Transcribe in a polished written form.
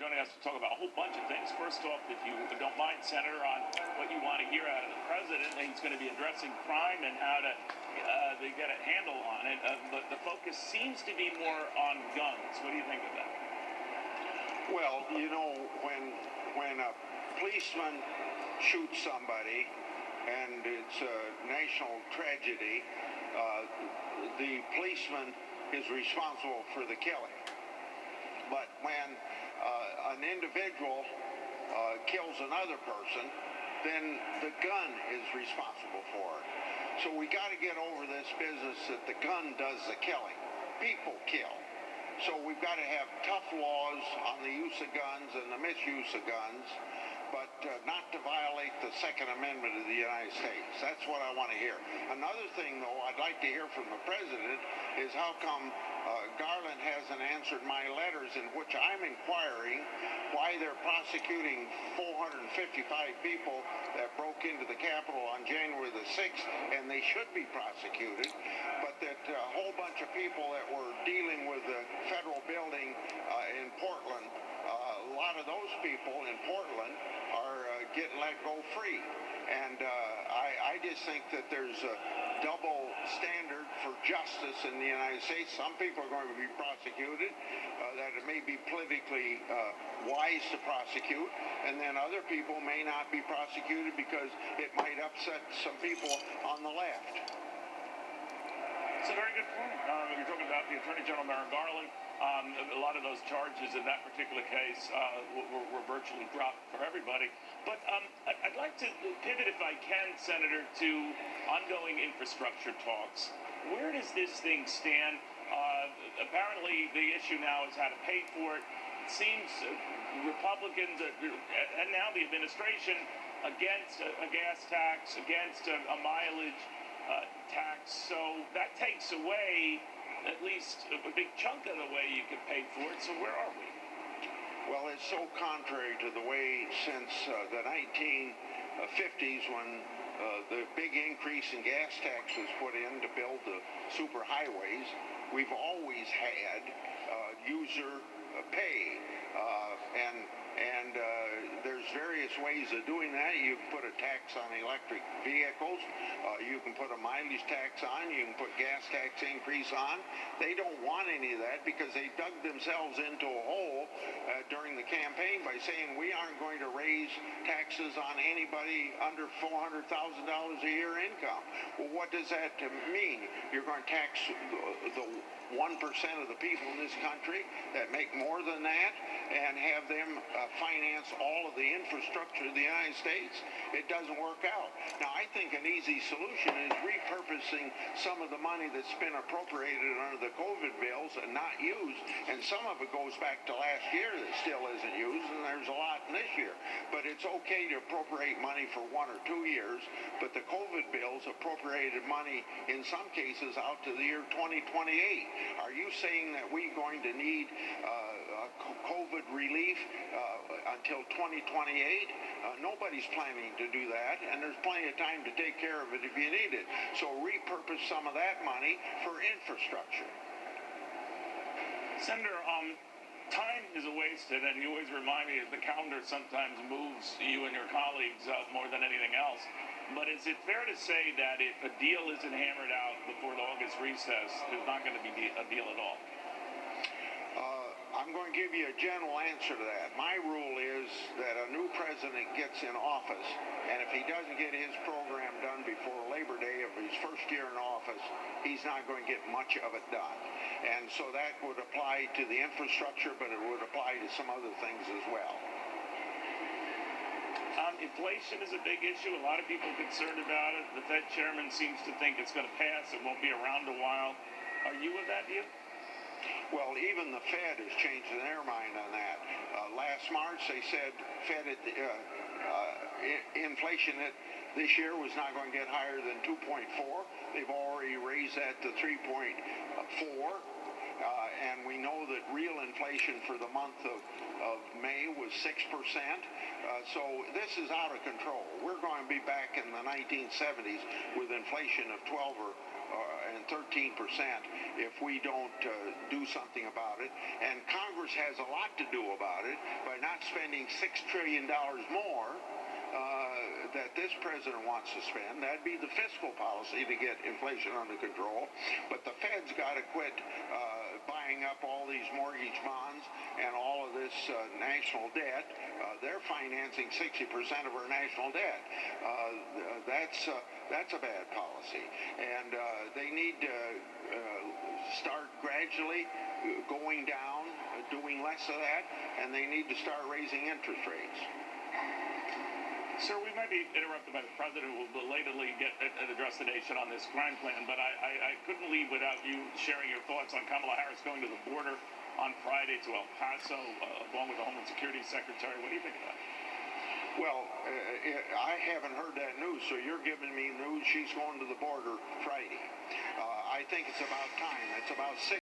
joining us to talk about a whole bunch of things. First off, if you don't mind, Senator, on what you want to hear out of the president, he's going to be addressing crime and how to they get a handle on it. But the focus seems to be more on guns. What do you think of that? Well, you know, when a policeman shoots somebody and it's a national tragedy, the policeman is responsible for the killing. But when an individual kills another person, then the gun is responsible for it. So we got to get over this business that the gun does the killing. People kill. So we've got to have tough laws on the use of guns and the misuse of guns, but not to violate the Second Amendment of the United States. That's what I want to hear. Another thing, though, I'd like to hear from the president is how come Garland hasn't answered my letters in which I'm inquiring why they're prosecuting 455 people that broke into the Capitol on January the 6th, and they should be prosecuted, but that a whole bunch of people that were dealing with the federal building in Portland, a lot of those people in Portland are getting let go free. And I just think that there's a double standard for justice in the United States. Some people are going to be prosecuted that it may be politically wise to prosecute, and then other people may not be prosecuted because it might upset some people on the left. It's a very good point. You're talking about the Attorney General, Merrick Garland. A lot of those charges in that particular case were virtually dropped for everybody. But I'd like to pivot, if I can, Senator, to ongoing infrastructure talks. Where does this thing stand? Apparently, the issue now is how to pay for it. It seems Republicans and now the administration against a gas tax, against a mileage tax. So that takes away at least a big chunk of the way you could pay for it. So where are we? Well, it's so contrary to the way since the 1950s when the big increase in gas tax was put in to build the superhighways. We've always had user pay, and there's various ways of doing that. You can put a tax on electric vehicles. You can put a mileage tax on. You can put gas tax increase on. They don't want any of that because they dug themselves into a hole during the campaign by saying we aren't going to raise taxes on anybody under $400,000 a year income. Well, what does that mean? You're going to tax the 1% of the people in this country that make more than that and have them finance all of the infrastructure of the United States? It doesn't work out. Now, I think an easy solution is repurposing some of the money that's been appropriated under the COVID bills and not used, and some of it goes back to last year that still isn't used, and there's a lot in this year. But it's okay to appropriate money for 1 or 2 years, but the COVID bills appropriated money in some cases out to the year 2028. Are you saying that we're going to need COVID relief until 2028? Nobody's planning to do that, and there's plenty of time to take care of it if you need it. So repurpose some of that money for infrastructure. Senator, time is wasted, and you always remind me that the calendar sometimes moves you and your colleagues more than anything else. But is it fair to say that if a deal isn't hammered out before the August recess, there's not going to be a deal at all? I'm going to give you a general answer to that. My rule is that a new president gets in office, and if he doesn't get his program done before Labor Day of his first year in office, he's not going to get much of it done. And so that would apply to the infrastructure, but it would apply to some other things as well. Inflation is a big issue. A lot of people are concerned about it. The Fed chairman seems to think it's going to pass. It won't be around a while. Are you of that view? Well, even the Fed is changing their mind on that. Last March, they said inflation this year was not going to get higher than 2.4. They've already raised that to 3.4. And we know that real inflation for the month of May was 6%. So this is out of control. We're going to be back in the 1970s with inflation of 12 and 13% if we don't do something about it. And Congress has a lot to do about it by spending $6 trillion more that this president wants to spend. That'd be the fiscal policy to get inflation under control. But the Fed's got to quit buying up all these mortgage bonds and all of this national debt. They're financing 60% of our national debt. That's a bad policy. And they need to start gradually going down, doing less of that, and they need to start raising interest rates. Sir, we might be interrupted by the president who will belatedly get and address the nation on this crime plan, but I couldn't leave without you sharing your thoughts on Kamala Harris going to the border on Friday to El Paso, along with the Homeland Security Secretary. What do you think of that? Well, I haven't heard that news, so you're giving me news she's going to the border Friday. I think it's about time. It's about 6